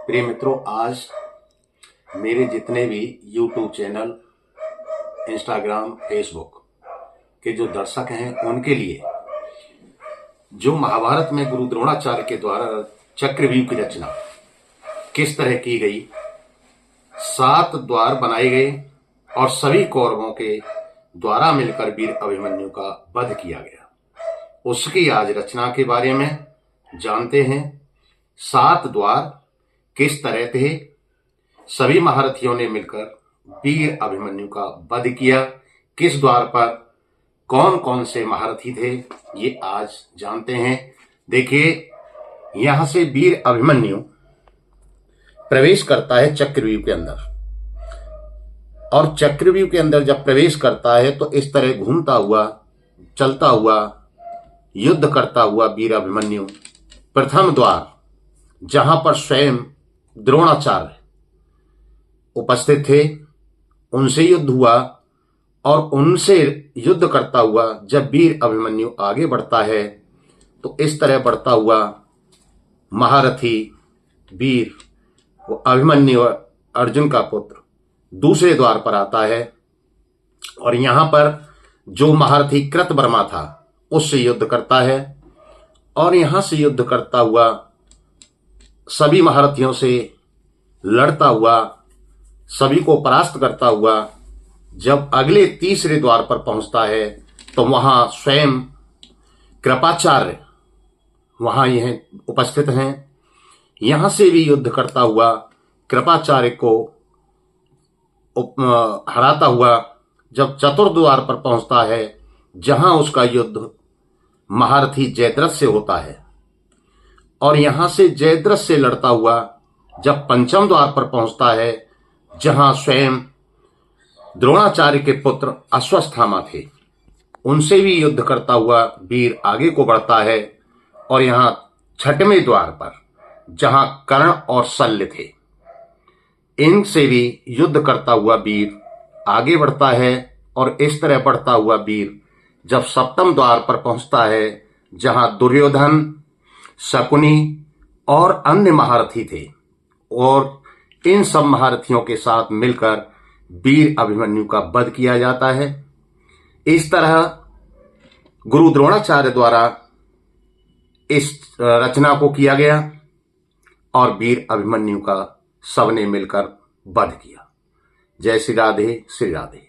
प्रिय मित्रों, आज मेरे जितने भी YouTube चैनल, इंस्टाग्राम, फेसबुक के जो दर्शक हैं उनके लिए जो महाभारत में गुरु द्रोणाचार्य के द्वारा चक्रव्यूह की रचना किस तरह की गई, 7 द्वार बनाए गए और सभी कौरवों के द्वारा मिलकर वीर अभिमन्यु का वध किया गया, उसकी आज रचना के बारे में जानते हैं। 7 द्वार किस तरह थे, सभी महारथियों ने मिलकर वीर अभिमन्यु का वध किया, किस द्वार पर कौन कौन से महारथी थे, ये आज जानते हैं। देखिए, यहां से वीर अभिमन्यु प्रवेश करता है चक्रव्यूह के अंदर, और चक्रव्यूह के अंदर जब प्रवेश करता है तो इस तरह घूमता हुआ, चलता हुआ, युद्ध करता हुआ वीर अभिमन्यु प्रथम द्वार, जहां पर स्वयं द्रोणाचार्य उपस्थित थे, उनसे युद्ध हुआ, और उनसे युद्ध करता हुआ जब वीर अभिमन्यु आगे बढ़ता है तो इस तरह बढ़ता हुआ महारथी वीर वो अभिमन्यु, अर्जुन का पुत्र, दूसरे द्वार पर आता है और यहां पर जो महारथी कृतवर्मा था उससे युद्ध करता है, और यहां से युद्ध करता हुआ सभी महारथियों से लड़ता हुआ, सभी को परास्त करता हुआ जब अगले तीसरे द्वार पर पहुंचता है तो वहां स्वयं कृपाचार्य वहां यह उपस्थित हैं। यहां से भी युद्ध करता हुआ कृपाचार्य को हराता हुआ जब चतुर्थ द्वार पर पहुंचता है, जहां उसका युद्ध महारथी जयद्रथ से होता है, और यहां से जयद्रथ से लड़ता हुआ जब पंचम द्वार पर पहुंचता है, जहां स्वयं द्रोणाचार्य के पुत्र अश्वत्थामा थे, उनसे भी युद्ध करता हुआ वीर आगे को बढ़ता है, और यहां छठवें द्वार पर जहां कर्ण और शल्य थे, इनसे भी युद्ध करता हुआ वीर आगे बढ़ता है, और इस तरह बढ़ता हुआ वीर जब सप्तम द्वार पर पहुंचता है, जहां दुर्योधन, शकुनी और अन्य महारथी थे, और इन सब महारथियों के साथ मिलकर वीर अभिमन्यु का वध किया जाता है। इस तरह गुरु द्रोणाचार्य द्वारा इस रचना को किया गया और वीर अभिमन्यु का सबने मिलकर वध किया। जय श्री राधे, श्री राधे।